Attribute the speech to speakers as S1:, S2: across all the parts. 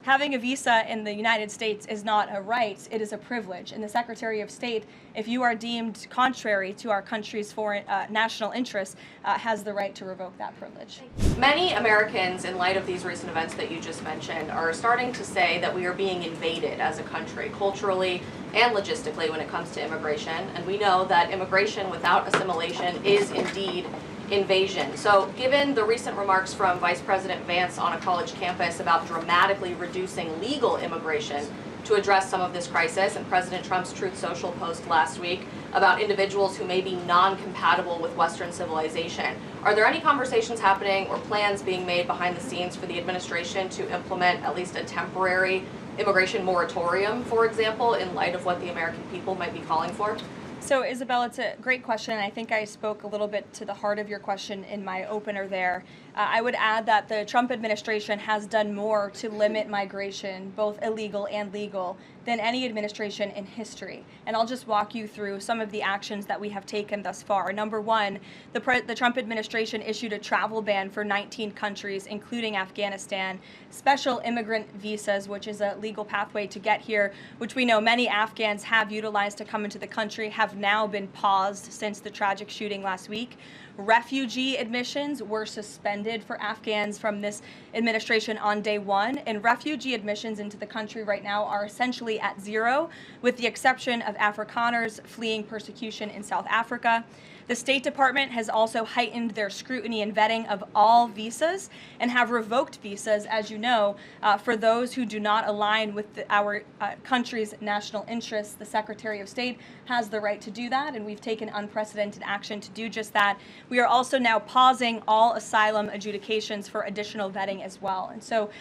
S1: having a visa in the United States is not a right, it is a privilege. And the Secretary of State, if you are deemed contrary to our country's foreign national interests, has the right to revoke that privilege.
S2: Many Americans, in light of these recent events that you just mentioned, are starting to say that we are being invaded as a country, culturally and logistically, when it comes to immigration. And we know that immigration without assimilation is indeed invasion. So given the recent remarks from Vice President Vance on a college campus about dramatically reducing legal immigration to address some of this crisis, and President Trump's Truth Social post last week about individuals who may be non-compatible with Western civilization, are there any conversations happening or plans being made behind the scenes for the administration to implement at least a temporary immigration moratorium, for example, in light of what the American people might be calling for?
S1: So, Isabel, it's a great question, and I think I spoke a little bit to the heart of your question in my opener there. I would add that the Trump administration has done more to limit migration, both illegal and legal, than any administration in history. And I'll just walk you through some of the actions that we have taken thus far. Number one, the Trump administration issued a travel ban for 19 countries, including Afghanistan, special immigrant visas, which is a legal pathway to get here, which we know many Afghans have utilized to come into the country, have now been paused since the tragic shooting last week. Refugee admissions were suspended for Afghans from this administration on day one, and refugee admissions into the country right now are essentially at zero, with the exception of Afrikaners fleeing persecution in South Africa. The State Department has also heightened their scrutiny and vetting of all visas and have revoked visas, as you know, for those who do not align with our country's national interests. The Secretary of State has the right to do that, and we've taken unprecedented action to do just that. We are also now pausing all asylum adjudications for additional vetting as well. And so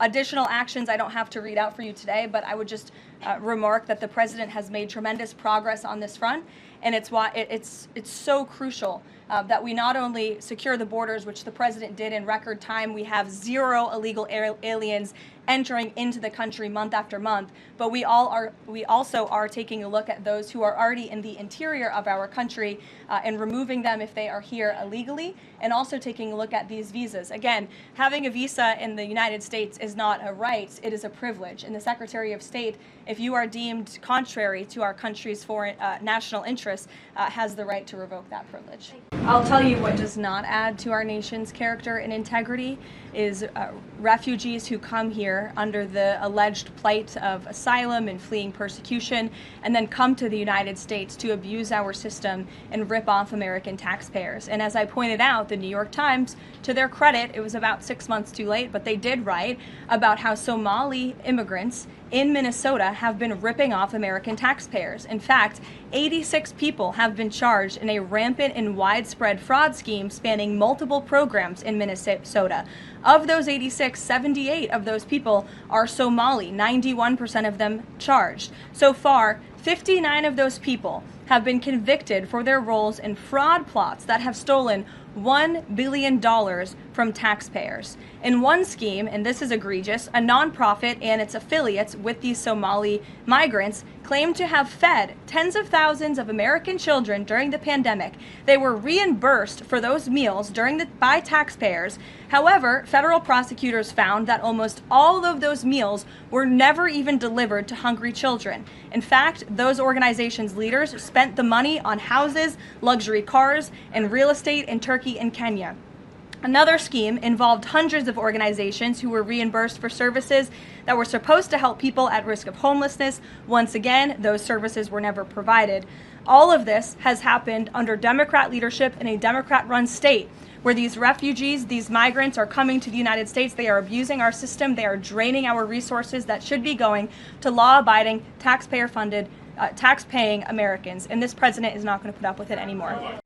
S1: additional actions I don't have to read out for you today, but I would just remark that the President has made tremendous progress on this front. And it's why it's so crucial that we not only secure the borders, which the President did in record time. We have zero illegal aliens entering into the country month after month, but we also are taking a look at those who are already in the interior of our country and removing them if they are here illegally, and also taking a look at these visas. Again, having a visa in the United States is not a right, it is a privilege. And the Secretary of State, if you are deemed contrary to our country's foreign national interests, has the right to revoke that privilege. I'll tell you what does not add to our nation's character and integrity is refugees who come here under the alleged plight of asylum and fleeing persecution, and then come to the United States to abuse our system and rip off American taxpayers. And as I pointed out, the New York Times, to their credit, it was about 6 months too late, but they did write about how Somali immigrants in Minnesota have been ripping off American taxpayers. In fact, 86 people have been charged in a rampant and widespread fraud scheme spanning multiple programs in Minnesota. Of those 86, 78 of those people are Somali, 91% of them charged. So far, 59 of those people have been convicted for their roles in fraud plots that have stolen $1 billion from taxpayers. In one scheme, and this is egregious, a nonprofit and its affiliates with these Somali migrants claimed to have fed tens of thousands of American children during the pandemic. They were reimbursed for those meals by taxpayers. However, federal prosecutors found that almost all of those meals were never even delivered to hungry children. In fact, those organizations' leaders spent the money on houses, luxury cars, and real estate in Turkey and Kenya. Another scheme involved hundreds of organizations who were reimbursed for services that were supposed to help people at risk of homelessness. Once again, those services were never provided. All of this has happened under Democrat leadership in a Democrat-run state, where these refugees, these migrants are coming to the United States. They are abusing our system. They are draining our resources that should be going to law-abiding, taxpayer-funded, tax-paying Americans. And this president is not going to put up with it anymore.